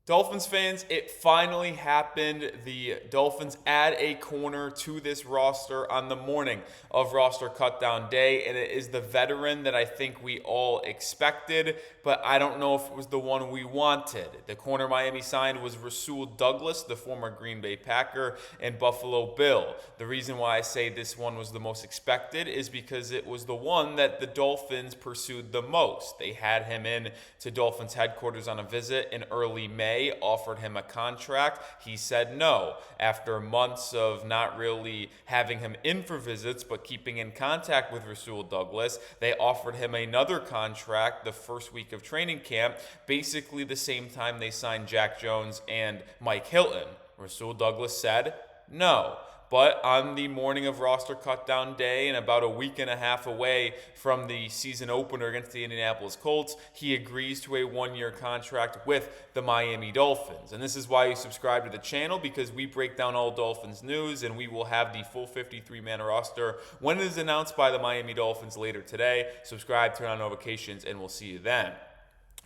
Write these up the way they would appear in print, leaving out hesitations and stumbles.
Dolphins fans, it finally happened. The Dolphins add a corner to this roster on the morning of roster cutdown day, and it is the veteran that I think we all expected, but I don't know if it was the one we wanted. The corner Miami signed was Rasul Douglas, the former Green Bay Packer and Buffalo Bill. The reason why I say this one was the most expected is because it was the one that the Dolphins pursued the most. They had him in to Dolphins headquarters on a visit in early May. Offered him a contract. He said no. After months of not really having him in for visits but keeping in contact with Rasul Douglas, they offered him another contract the first week of training camp, basically the same time they signed Jack Jones and Mike Hilton. Rasul Douglas said no. But on the morning of roster cutdown day and about a week and a half away from the season opener against the Indianapolis Colts, he agrees to a one-year contract with the Miami Dolphins. And this is why you subscribe to the channel, because we break down all Dolphins news, and we will have the full 53-man roster when it is announced by the Miami Dolphins later today. Subscribe, turn on notifications, and we'll see you then.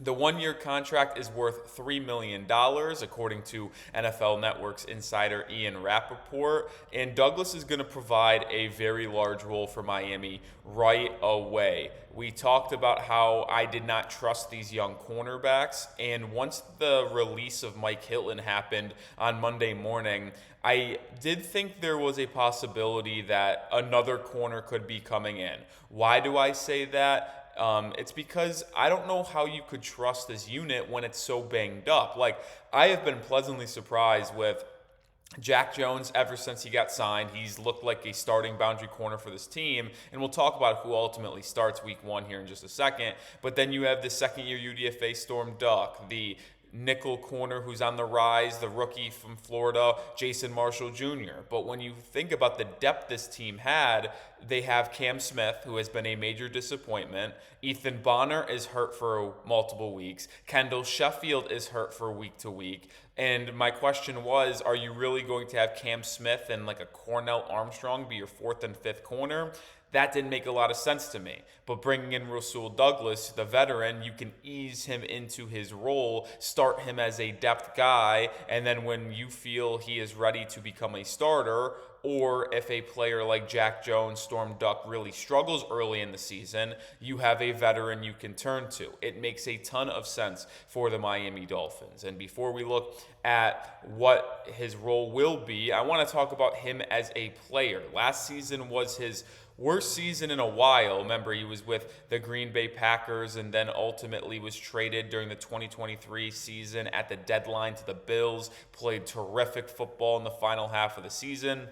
The one-year contract is worth $3 million, according to NFL Network's insider Ian Rappaport, and Douglas is going to provide a very large role for Miami right away. We talked about how I did not trust these young cornerbacks, and once the release of Mike Hilton happened on Monday morning, I did think there was a possibility that another corner could be coming in. Why do I say that? It's because I don't know how you could trust this unit when it's so banged up. Like, I have been pleasantly surprised with Jack Jones ever since he got signed. He's looked like a starting boundary corner for this team, and we'll talk about who ultimately starts week one here in just a second. But then you have the second-year UDFA Storm Duck, the nickel corner who's on the rise, the rookie from Florida, Jason Marshall Jr. But when you think about the depth this team had, they have Cam Smith, who has been a major disappointment. Ethan Bonner is hurt for multiple weeks. Kendall Sheffield is hurt for week to week. And my question was, are you really going to have Cam Smith and like a Cornell Armstrong be your fourth and fifth corner? That didn't make a lot of sense to me. But bringing in Rasul Douglas, the veteran, you can ease him into his role, start him as a depth guy, and then when you feel he is ready to become a starter, or if a player like Jack Jones, Storm Duck, really struggles early in the season, you have a veteran you can turn to. It makes a ton of sense for the Miami Dolphins. And before we look at what his role will be, I want to talk about him as a player. Last season was his worst season in a while. Remember, he was with the Green Bay Packers and then ultimately was traded during the 2023 season at the deadline to the Bills, played terrific football in the final half of the season,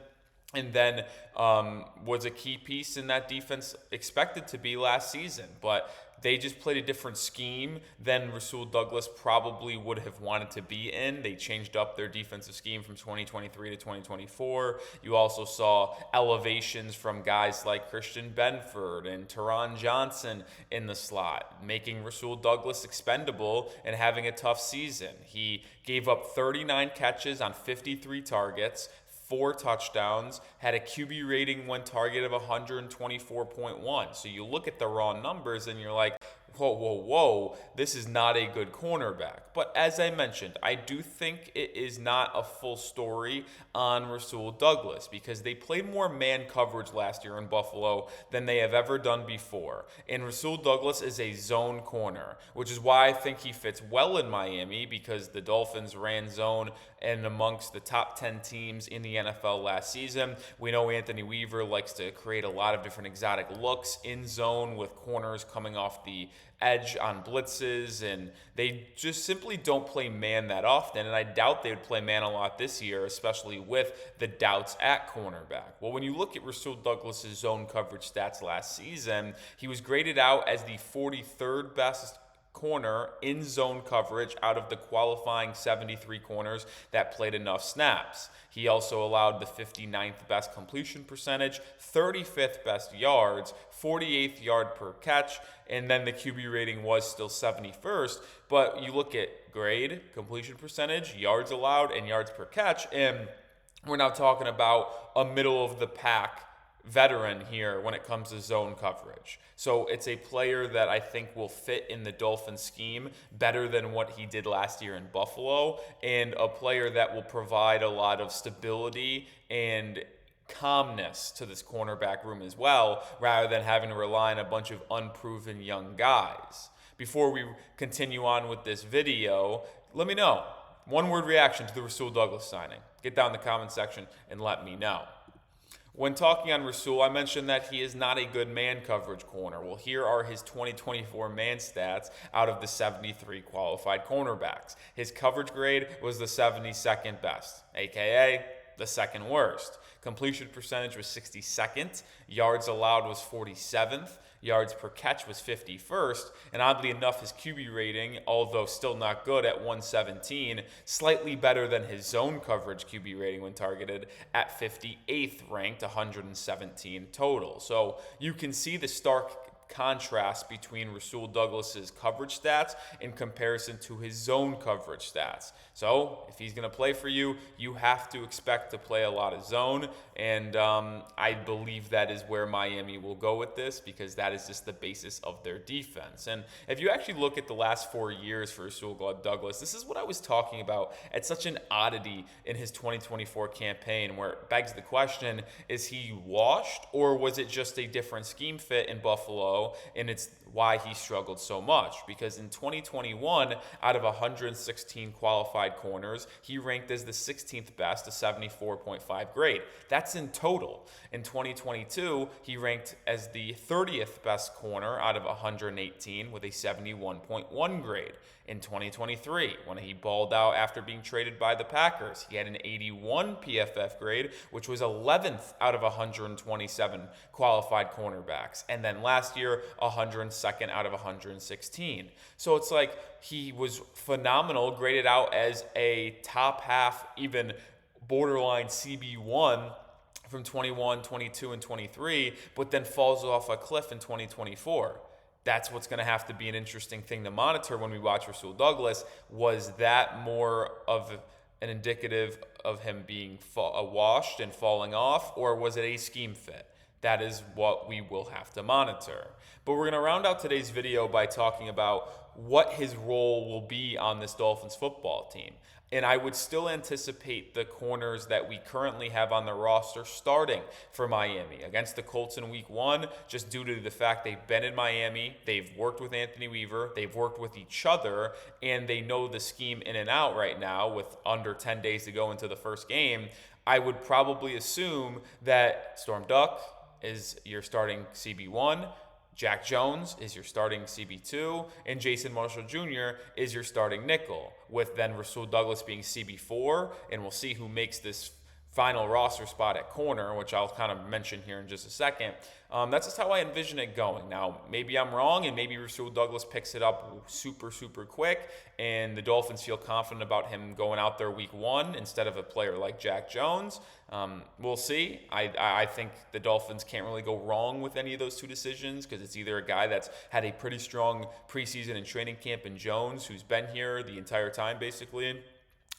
and then was a key piece in that defense expected to be last season. But they just played a different scheme than Rasul Douglas probably would have wanted to be in. They changed up their defensive scheme from 2023 to 2024. You also saw elevations from guys like Christian Benford and Teron Johnson in the slot, making Rasul Douglas expendable and having a tough season. He gave up 39 catches on 53 targets, 4 touchdowns, had a QB rating when target of 124.1. So you look at the raw numbers and you're like, whoa, this is not a good cornerback. But as I mentioned, I do think it is not a full story on Rasul Douglas because they played more man coverage last year in Buffalo than they have ever done before. And Rasul Douglas is a zone corner, which is why I think he fits well in Miami, because the Dolphins ran zone and amongst the top 10 teams in the NFL last season. We know Anthony Weaver likes to create a lot of different exotic looks in zone with corners coming off the edge on blitzes, and they just simply don't play man that often, and I doubt they would play man a lot this year, especially with the doubts at cornerback. Well, when you look at Rasul Douglas's zone coverage stats last season, he was graded out as the 43rd best corner in zone coverage out of the qualifying 73 corners that played enough snaps. He also allowed the 59th best completion percentage, 35th best yards, 48th yard per catch, and then the QB rating was still 71st. But you look at grade, completion percentage, yards allowed, and yards per catch, and we're now talking about a middle of the pack veteran here when it comes to zone coverage. So it's a player that I think will fit in the Dolphins scheme better than what he did last year in Buffalo, and a player that will provide a lot of stability and calmness to this cornerback room as well, rather than having to rely on a bunch of unproven young guys. Before we continue on with this video, let me know. One word reaction to the Rasul Douglas signing. Get down in the comment section and let me know. When talking on Rasul, I mentioned that he is not a good man coverage corner. Well, here are his 2024 man stats out of the 73 qualified cornerbacks. His coverage grade was the 72nd best, aka the second worst. Completion percentage was 62nd. Yards allowed was 47th. Yards per catch was 51st. And oddly enough, his QB rating, although still not good at 117, slightly better than his zone coverage QB rating when targeted at 58th ranked, 117 total. So you can see the stark contrast between Rasul Douglas's coverage stats in comparison to his zone coverage stats. So if he's going to play for you, you have to expect to play a lot of zone, and I believe that is where Miami will go with this, because that is just the basis of their defense. And if you actually look at the last 4 years for Rasul Douglas, this is what I was talking about. It's such an oddity in his 2024 campaign, where it begs the question, is he washed, or was it just a different scheme fit in Buffalo? And it's why he struggled so much, because in 2021, out of 116 qualified corners, he ranked as the 16th best, a 74.5 grade. That's in total. In 2022, he ranked as the 30th best corner out of 118 with a 71.1 grade. In 2023, when he balled out after being traded by the Packers, he had an 81 PFF grade, which was 11th out of 127 qualified cornerbacks. And then last year, 102nd out of 116. So it's like he was phenomenal, graded out as a top half, even borderline CB1 from 21, 22, and 23, but then falls off a cliff in 2024. That's what's going to have to be an interesting thing to monitor when we watch Rasul Douglas. Was that more of an indicative of him being washed and falling off, or was it a scheme fit? That is what we will have to monitor. But we're going to round out today's video by talking about what his role will be on this Dolphins football team. And I would still anticipate the corners that we currently have on the roster starting for Miami against the Colts in week 1, just due to the fact they've been in Miami, they've worked with Anthony Weaver, they've worked with each other, and they know the scheme in and out right now with under 10 days to go into the first game. I would probably assume that Storm Duck is your starting CB1, Jack Jones is your starting CB2, and Jason Marshall Jr. is your starting nickel, with then Rasul Douglas being CB4, and we'll see who makes this final roster spot at corner, which I'll kind of mention here in just a second. That's just how I envision it going. Now, maybe I'm wrong, and maybe Rasul Douglas picks it up super quick, and the Dolphins feel confident about him going out there week 1 instead of a player like Jack Jones. We'll see. I think the Dolphins can't really go wrong with any of those two decisions, because it's either a guy that's had a pretty strong preseason and training camp in Jones, who's been here the entire time basically,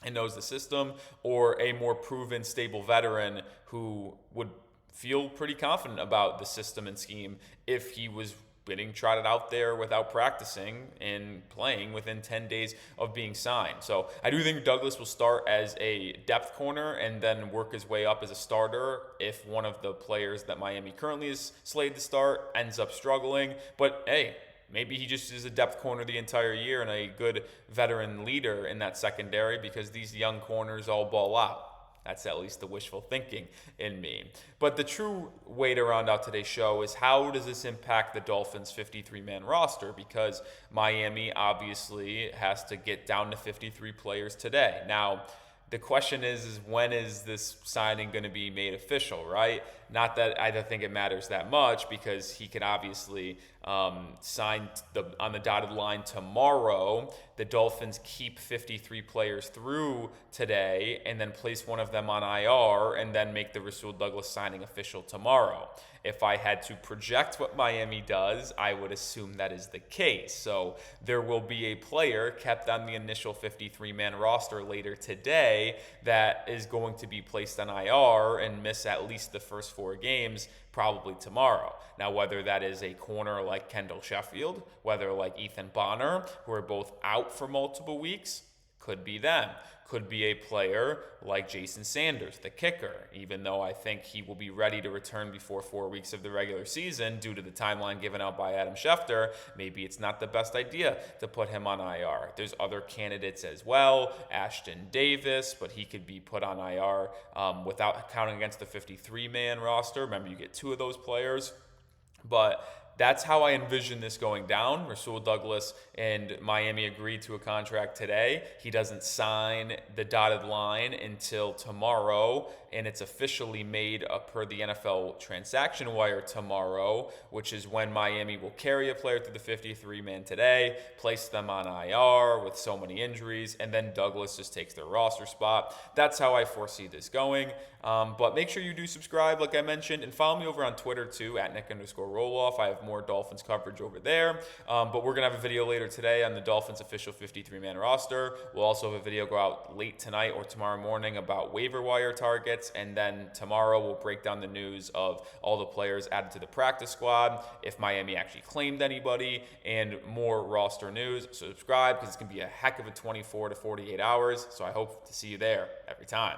and knows the system, or a more proven, stable veteran who would feel pretty confident about the system and scheme if he was getting trotted out there without practicing and playing within 10 days of being signed. So I do think Douglas will start as a depth corner and then work his way up as a starter if one of the players that Miami currently is slated to start ends up struggling. But hey, maybe he just is a depth corner the entire year and a good veteran leader in that secondary, because these young corners all ball out. That's at least the wishful thinking in me. But the true way to round out today's show is, how does this impact the Dolphins' 53-man roster? Because Miami obviously has to get down to 53 players today. Now, the question is when is this signing going to be made official, right? Not that I don't think it matters that much, because he can obviously sign on the dotted line tomorrow. The Dolphins keep 53 players through today and then place one of them on IR and then make the Rasul Douglas signing official tomorrow. If I had to project what Miami does, I would assume that is the case. So there will be a player kept on the initial 53-man roster later today that is going to be placed on IR and miss at least the first 4 4 games, probably tomorrow. Now, whether that is a corner like Kendall Sheffield, whether like Ethan Bonner, who are both out for multiple weeks, could be them. Could be a player like Jason Sanders, the kicker, even though I think he will be ready to return before 4 weeks of the regular season due to the timeline given out by Adam Schefter. Maybe it's not the best idea to put him on IR. There's other candidates as well, Ashton Davis, but he could be put on IR without counting against the 53-man roster. Remember, you get 2 of those players. But that's how I envision this going down. Rasul Douglas and Miami agreed to a contract today. He doesn't sign the dotted line until tomorrow, and it's officially made per the NFL transaction wire tomorrow, which is when Miami will carry a player through the 53-man today, place them on IR with so many injuries, and then Douglas just takes their roster spot. That's how I foresee this going. But make sure you do subscribe, like I mentioned, and follow me over on Twitter too, at Nic_Rohloff. I have more Dolphins coverage over there. But we're going to have a video later today on the Dolphins official 53-man roster. We'll also have a video go out late tonight or tomorrow morning about waiver wire targets. And then tomorrow we'll break down the news of all the players added to the practice squad, if Miami actually claimed anybody, and more roster news. So subscribe because it's going to be a heck of a 24 to 48 hours. So I hope to see you there every time.